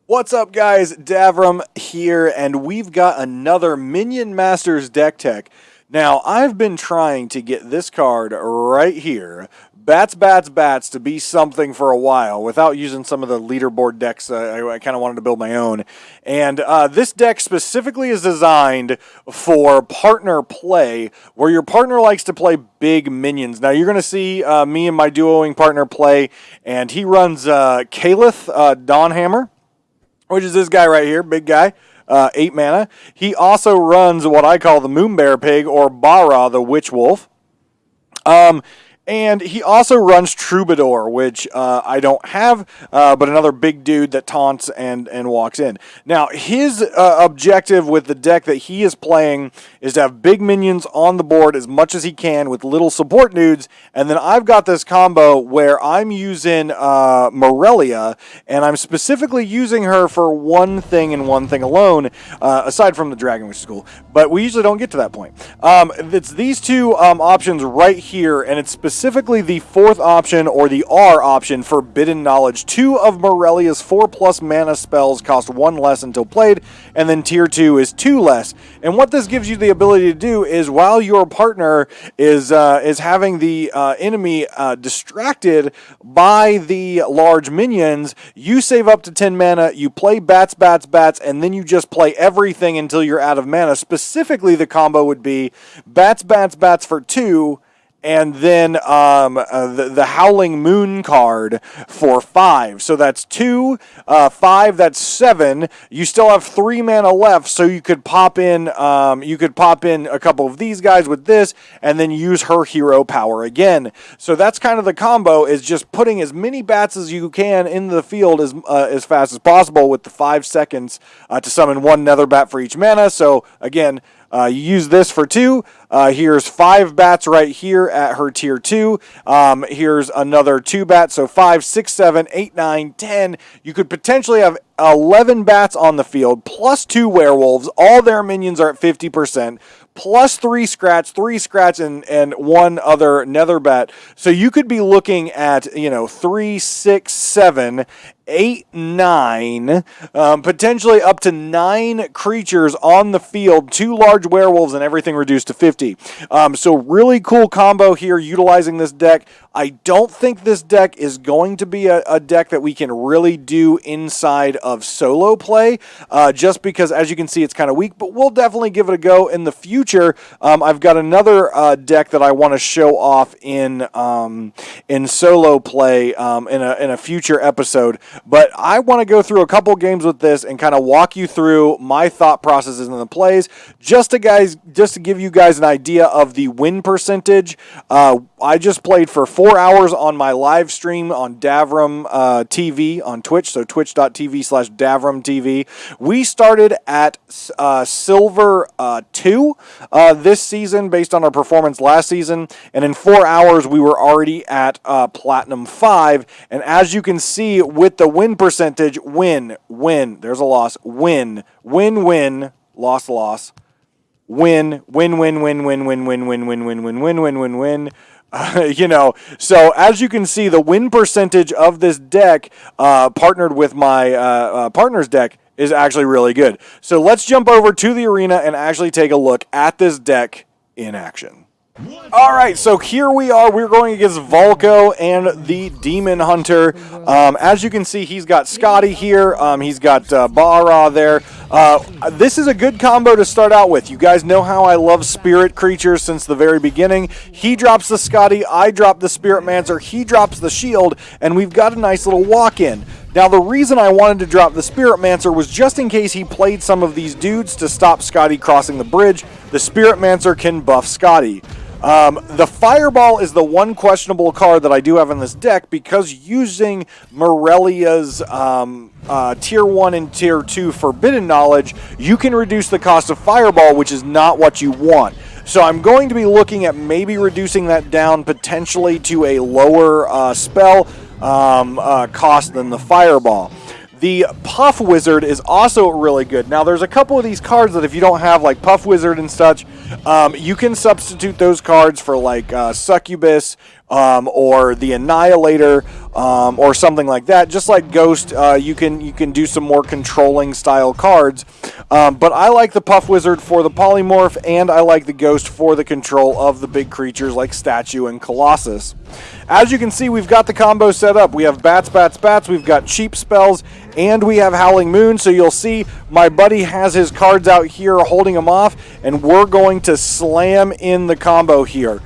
What's up, guys? Davram here, and we've got another Minion Masters deck tech. Now, I've been trying to get this card right here, Bats, to be something for a while without using some of the leaderboard decks. I kind of wanted to build my own. And this deck specifically is designed for partner play, where your partner likes to play big minions. Now, you're going to see me and my duoing partner play, and he runs Kalith Dawnhammer, which is this guy right here, big guy, 8 mana. He also runs what I call the Moonbear Pig, or Bara, the Witch Wolf. And he also runs Troubadour, which I don't have, but another big dude that taunts and walks in. Now, his objective with the deck that he is playing is to have big minions on the board as much as he can with little support dudes, and then I've got this combo where I'm using Morellia, and I'm specifically using her for one thing and one thing alone, aside from the dragon, which is cool, but we usually don't get to that point. It's these two options right here, and it's specifically the fourth option, or the R option, Forbidden Knowledge. 2 of Morellia's 4+ mana spells cost 1 less until played, and then tier 2 is 2 less. And what this gives you the ability to do is, while your partner is having the enemy distracted by the large minions, you save up to 10 mana, you play bats, and then you just play everything until you're out of mana. Specifically, the combo would be bats for 2, and then the Howling Moon card for 5. So that's 2, 5, that's 7. You still have 3 mana left, so you could pop in a couple of these guys with this, and then use her hero power again. So that's kind of the combo, is just putting as many bats as you can in the field as fast as possible with the 5 seconds to summon 1 nether bat for each mana. So again, you use this for 2. Here's 5 bats right here at her tier 2. Here's another 2 bats, so 5, 6, 7, 8, 9, 10. You could potentially have 11 bats on the field, plus 2 werewolves. All their minions are at 50%, plus 3 scratch, and 1 other nether bat. So you could be looking at, 3, 6, 7, 8, 9, potentially up to 9 creatures on the field, 2 large werewolves, and everything reduced to 50. So really cool combo here utilizing this deck. I don't think this deck is going to be a deck that we can really do inside of solo play, just because, as you can see, it's kind of weak, but we'll definitely give it a go in the future. I've got another deck that I want to show off in solo play in a future episode, but I want to go through a couple games with this and kind of walk you through my thought processes in the plays, just to give you guys an idea of the win percentage. I just played for 4 hours on my live stream on Davram TV on Twitch, so twitch.tv/Davram TV. We started at Silver 2 this season based on our performance last season, and in 4 hours we were already at Platinum 5, and as you can see with the win percentage, win, there's a loss, win, loss, win. So as you can see, the win percentage of this deck, partnered with my partner's deck, is actually really good. So let's jump over to the arena and actually take a look at this deck in action. Alright, so here we are. We're going against Volko and the Demon Hunter. As you can see, he's got Scotty here. He's got Bara there. This is a good combo to start out with. You guys know how I love spirit creatures since the very beginning. He drops the Scotty, I drop the Spirit Mancer, he drops the shield, and we've got a nice little walk-in. Now, the reason I wanted to drop the Spirit Mancer was just in case he played some of these dudes to stop Scotty crossing the bridge. The Spirit Mancer can buff Scotty. The Fireball is the one questionable card that I do have in this deck, because using Morellia's Tier 1 and Tier 2 Forbidden Knowledge, you can reduce the cost of Fireball, which is not what you want. So I'm going to be looking at maybe reducing that down potentially to a lower spell cost than the Fireball. The Puff Wizard is also really good. Now, there's a couple of these cards that if you don't have, like Puff Wizard and such, you can substitute those cards for, like, Succubus or the Annihilator, or something like that. Just like Ghost, you can do some more controlling style cards. But I like the Puff Wizard for the polymorph, and I like the Ghost for the control of the big creatures like Statue and Colossus. As you can see, we've got the combo set up. We have Bats, Bats, Bats, we've got cheap spells, and we have Howling Moon. So you'll see my buddy has his cards out here holding them off, and we're going to slam in the combo here.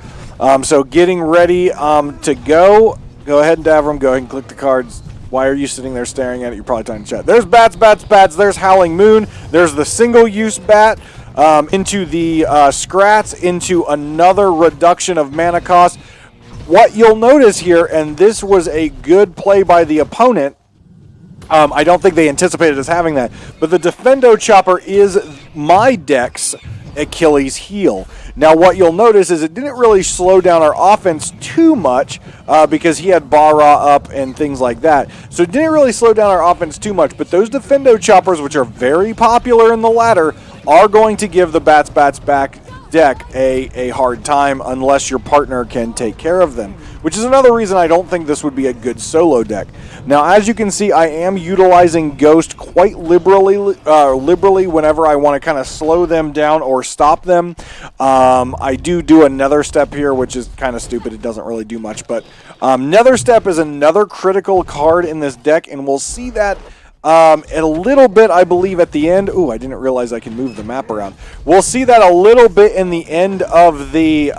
So getting ready to go. Go ahead and Davram, go ahead and click the cards. Why are you sitting there staring at it? You're probably trying to chat. There's Bats, Bats, Bats. There's Howling Moon. There's the single-use bat into the Scrats, into another reduction of mana cost. What you'll notice here, and this was a good play by the opponent, I don't think they anticipated us having that, but the Defendo Chopper is my deck's Achilles heel. Now what you'll notice is it didn't really slow down our offense too much because he had Bara up and things like that. So it didn't really slow down our offense too much, but those Defendo Choppers, which are very popular in the ladder, are going to give the Bats, Bats back deck a hard time unless your partner can take care of them, which is another reason I don't think this would be a good solo deck. Now, as you can see, I am utilizing Ghost quite liberally whenever I want to kind of slow them down or stop them. I do another step here, which is kind of stupid. It doesn't really do much, but Nether Step is another critical card in this deck, and we'll see that a little bit, I believe, at the end. Ooh, I didn't realize I can move the map around. We'll see that a little bit in the end of the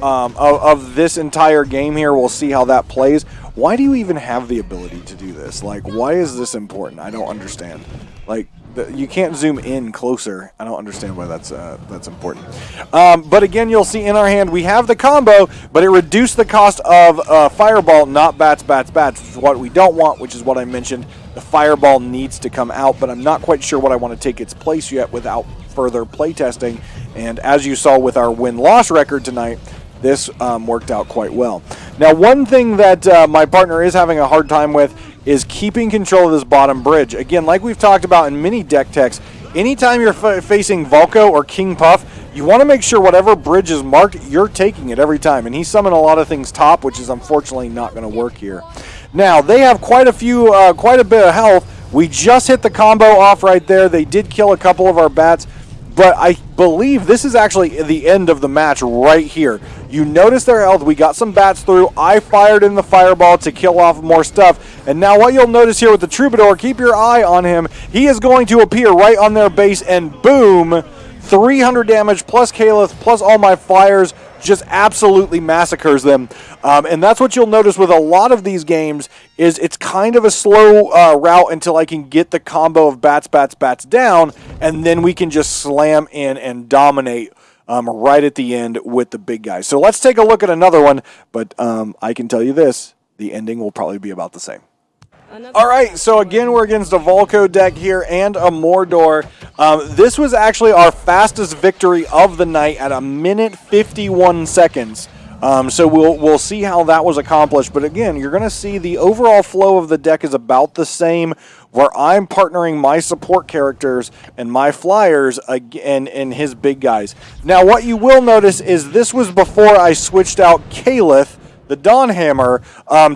of this entire game here. We'll see how that plays. Why do you even have the ability to do this? Like, why is this important? I don't understand. Like, you can't zoom in closer. I don't understand why that's important. But again, you'll see in our hand we have the combo, but it reduced the cost of Fireball, not Bats, Bats, Bats, which is what we don't want, which is what I mentioned. The Fireball needs to come out, but I'm not quite sure what I want to take its place yet without further playtesting. And as you saw with our win-loss record tonight, this worked out quite well. Now, one thing that my partner is having a hard time with is keeping control of this bottom bridge. Again, like we've talked about in many deck techs, anytime you're facing Volko or King Puff, you want to make sure whatever bridge is marked, you're taking it every time. And he summoned a lot of things top, which is unfortunately not going to work here. Now, they have quite a bit of health. We just hit the combo off right there. They did kill a couple of our bats, but I believe this is actually the end of the match right here. You notice their health. We got some bats through. I fired in the Fireball to kill off more stuff. And now what you'll notice here with the Troubadour, keep your eye on him. He is going to appear right on their base, and boom, 300 damage plus Caliph plus all my fires, just absolutely massacres them. And that's what you'll notice with a lot of these games is it's kind of a slow route until I can get the combo of Bats, Bats, Bats down, and then we can just slam in and dominate right at the end with the big guys. So let's take a look at another one, but I can tell you this, the ending will probably be about the same. All right, so again, we're against a Volko deck here and a Mordor. This was actually our fastest victory of the night at 1:51 seconds. So we'll see how that was accomplished. But again, you're going to see the overall flow of the deck is about the same, where I'm partnering my support characters and my flyers and his big guys. Now, what you will notice is this was before I switched out Caliph, the Dawnhammer,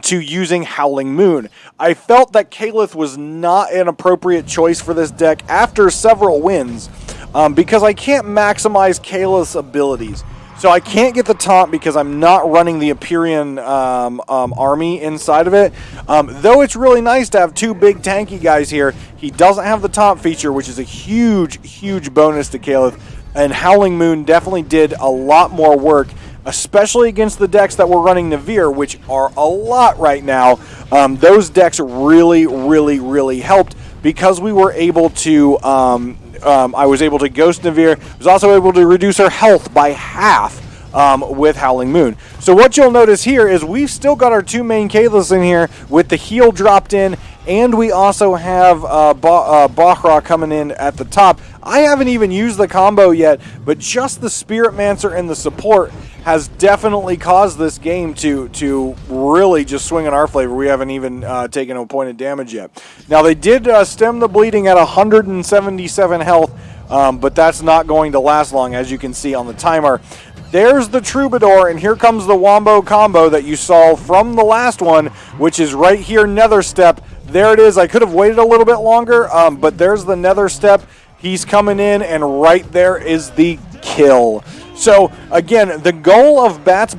to using Howling Moon. I felt that Caliph was not an appropriate choice for this deck after several wins because I can't maximize Caliph's abilities. So I can't get the taunt because I'm not running the Empyrean army inside of it. Though it's really nice to have two big tanky guys here, he doesn't have the taunt feature, which is a huge, huge bonus to Caliph. And Howling Moon definitely did a lot more work, especially against the decks that were running Navir, which are a lot right now. Those decks really, really, really helped because we were able to... I was able to ghost Navir. I was also able to reduce her health by half with Howling Moon. So what you'll notice here is we've still got our two main Caliphs in here with the heal dropped in, and we also have Bahra coming in at the top. I haven't even used the combo yet, but just the Spiritmancer and the support has definitely caused this game to really just swing in our favor. We haven't even taken a point of damage yet. Now, they did stem the bleeding at 177 health, but that's not going to last long, as you can see on the timer. there's the Troubadour, and here comes the Wombo combo that you saw from the last one, which is right here, Nether Step. There it is. I could have waited a little bit longer, but there's the Nether Step. He's coming in, and right there is the kill. So, again, the goal of Bats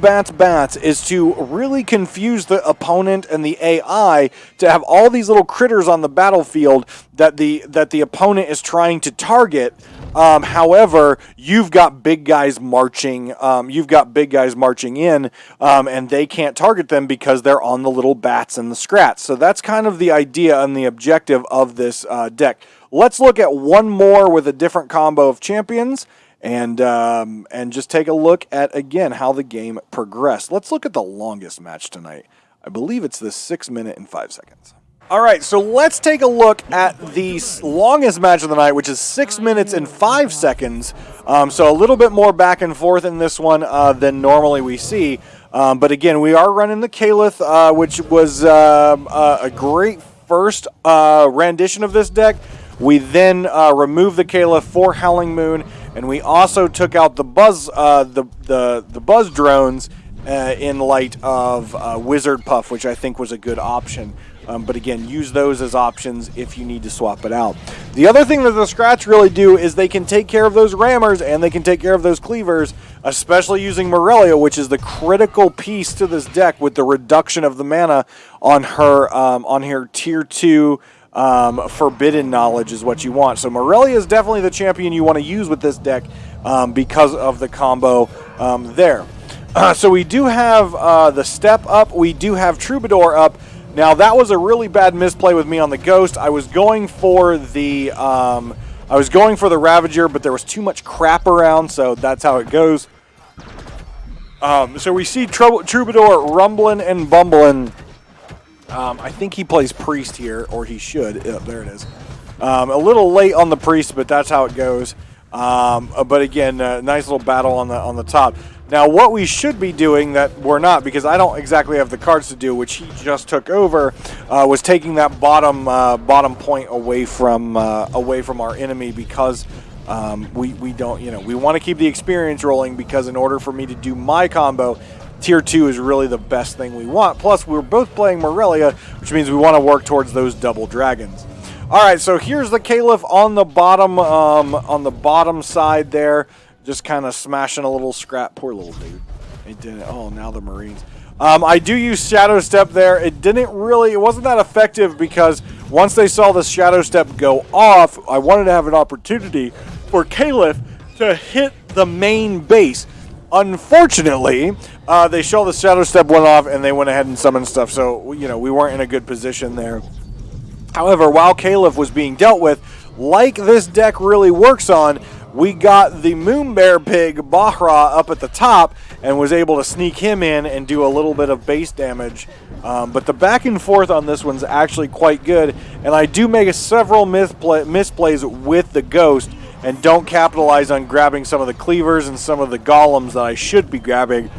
is to really confuse the opponent and the AI to have all these little critters on the battlefield that the opponent is trying to target. However, you've got big guys marching. In, and they can't target them because they're on the little bats and the scrats. So that's kind of the idea and the objective of this deck. Let's look at one more with a different combo of champions. And just take a look at, again, how the game progressed. Let's look at the longest match tonight. I believe it's the 6 minute and 5 seconds. All right, so let's take a look at the longest match of the night, which is 6 minutes and 5 seconds. So a little bit more back and forth in this one than normally we see. But again, we are running the Caliph, which was a great first rendition of this deck. We then removed the Caliph for Howling Moon, and we also took out the Buzz the Buzz drones in light of Wizard Puff, which I think was a good option. But again, use those as options if you need to swap it out. The other thing that the Scrats really do is they can take care of those Rammers and they can take care of those Cleavers, especially using Morellia, which is the critical piece to this deck with the reduction of the mana on her Tier 2 Forbidden Knowledge is what you want. So Morellia is definitely the champion you want to use with this deck because of the combo there. So we do have the Step up. We do have Troubadour up. Now that was a really bad misplay with me on the Ghost. I was going for the Ravager, but there was too much crap around, so that's how it goes. So we see Troubadour rumbling and bumbling. I think he plays Priest here, or he should. Yep, there it is. A little late on the Priest, but that's how it goes. But again, nice little battle on the top. Now, what we should be doing that we're not, because I don't exactly have the cards to do, which he just took over, was taking that bottom point away from our enemy because we don't, we want to keep the experience rolling because in order for me to do my combo, Tier 2 is really the best thing we want. Plus, we're both playing Morellia, which means we want to work towards those double dragons. All right, so here's the Caliph on the bottom side there, just kind of smashing a little scrap. Poor little dude. It didn't. Oh, now the Marines. I do use Shadow Step there. It wasn't that effective because once they saw the Shadow Step go off, I wanted to have an opportunity for Caliph to hit the main base. Unfortunately, they saw the Shadow Step went off and they went ahead and summoned stuff, so we weren't in a good position there. However, while Caliph was being dealt with, like this deck really works on, we got the Moonbear Pig Bahra up at the top and was able to sneak him in and do a little bit of base damage. But the back and forth on this one's actually quite good, and I do make several misplays with the Ghost and don't capitalize on grabbing some of the Cleavers and some of the Golems that I should be grabbing.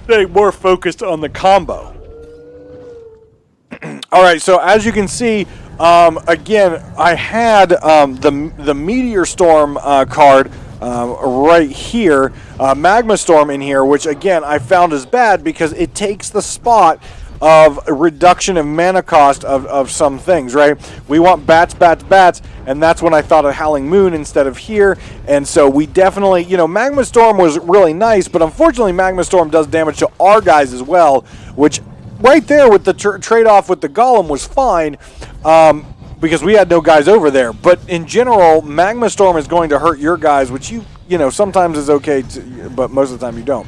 Stay more focused on the combo. All right, so as you can see, again, I had the Meteor Storm card right here, Magma Storm in here, which again I found is bad because it takes the spot of a reduction of mana cost of some things, right? We want bats, and that's when I thought of Howling Moon instead of here, and so we definitely, Magma Storm was really nice, but unfortunately Magma Storm does damage to our guys as well, which right there with the trade-off with the Golem was fine, because we had no guys over there, but in general, Magma Storm is going to hurt your guys, which sometimes is okay, but most of the time you don't.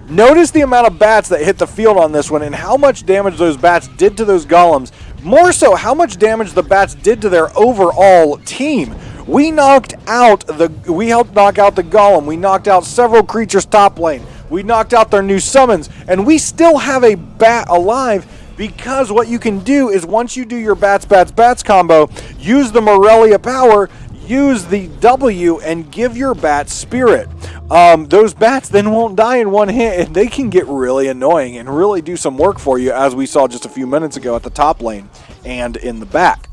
Notice the amount of bats that hit the field on this one and how much damage those bats did to those golems. More so, how much damage the bats did to their overall team. We helped knock out the golem. We knocked out several creatures top lane. We knocked out their new summons. And we still have a bat alive because what you can do is once you do your bats combo, use the Morellia power, use the W, and give your bat spirit. Those bats then won't die in one hit, and they can get really annoying and really do some work for you, as we saw just a few minutes ago at the top lane and in the back.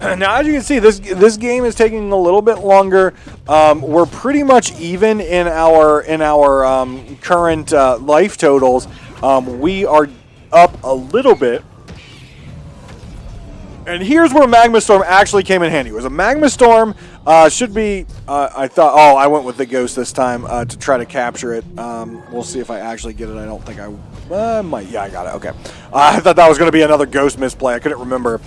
Now, as you can see, this game is taking a little bit longer. We're pretty much even in our current life totals. We are up a little bit. And here's where Magma Storm actually came in handy. It was a Magma Storm. Should be, I thought, I went with the Ghost this time to try to capture it. We'll see if I actually get it. I don't think I might. Yeah, I got it. Okay. I thought that was going to be another Ghost misplay. I couldn't remember.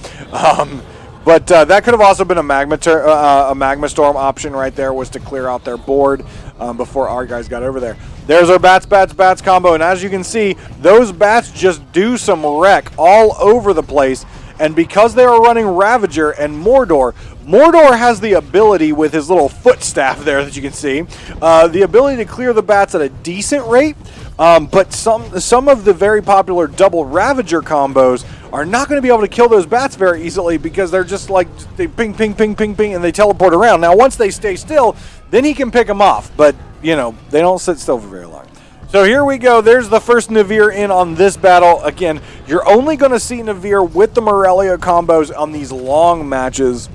But that could have also been a Magma Storm option right there, was to clear out their board before our guys got over there. There's our Bats combo. And as you can see, those Bats just do some wreck all over the place. And because they are running Ravager and Mordor has the ability with his little foot staff there that you can see, the ability to clear the Bats at a decent rate. But some of the very popular double Ravager combos are not going to be able to kill those Bats very easily because they're just like, they ping, ping, ping, ping, ping, and they teleport around. Now, once they stay still, then he can pick them off. But, you know, they don't sit still for very long. So here we go. There's the first Navir in on this battle. Again, you're only going to see Navir with the Morellia combos on these long matches.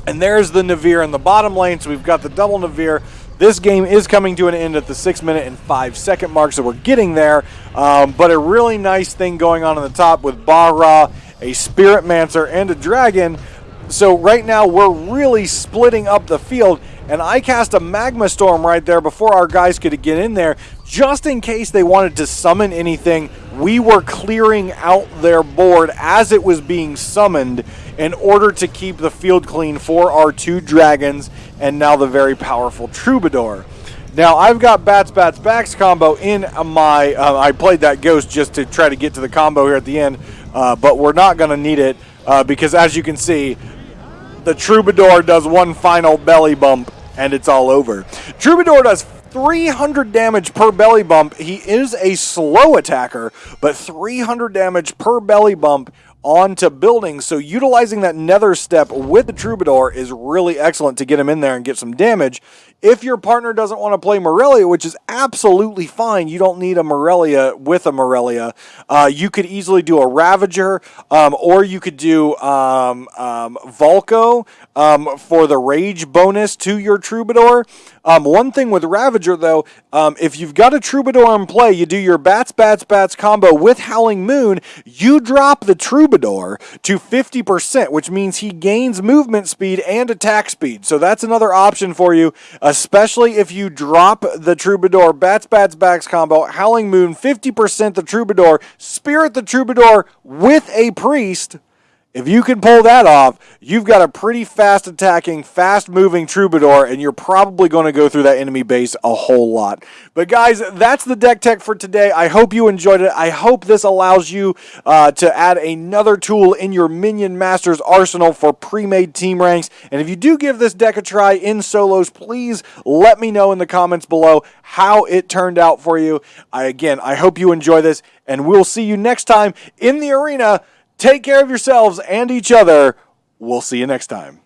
And there's the Navir in the bottom lane. So we've got the double Navir. This game is coming to an end at the 6-minute and 5-second mark, so we're getting there. But a really nice thing going on the top with Bara, a Spirit Mancer, and a Dragon. So right now we're really splitting up the field. And I cast a Magma Storm right there before our guys could get in there. Just in case they wanted to summon anything, we were clearing out their board as it was being summoned in order to keep the field clean for our 2 dragons and now the very powerful Troubadour. Now, I've got Bats combo in my... I played that Ghost just to try to get to the combo here at the end, but we're not going to need it because, as you can see, the Troubadour does one final belly bump, and it's all over. Troubadour does 300 damage per belly bump. He is a slow attacker, but 300 damage per belly bump onto buildings. So utilizing that Nether Step with the Troubadour is really excellent to get him in there and get some damage. If your partner doesn't want to play Morellia, which is absolutely fine, you don't need a Morellia with a Morellia. You could easily do a Ravager, or you could do Volko for the Rage bonus to your Troubadour. One thing with Ravager, though, if you've got a Troubadour in play, you do your Bats combo with Howling Moon, you drop the Troubadour to 50%, which means he gains movement speed and attack speed. So that's another option for you, especially if you drop the Troubadour Bats combo, Howling Moon, 50% the Troubadour, Spirit the Troubadour with a Priest. If you can pull that off, you've got a pretty fast attacking, fast moving Troubadour, and you're probably going to go through that enemy base a whole lot. But guys, that's the deck tech for today. I hope you enjoyed it. I hope this allows you to add another tool in your Minion Masters arsenal for pre-made team ranks. And if you do give this deck a try in solos, please let me know in the comments below how it turned out for you. I hope you enjoy this, and we'll see you next time in the arena. Take care of yourselves and each other. We'll see you next time.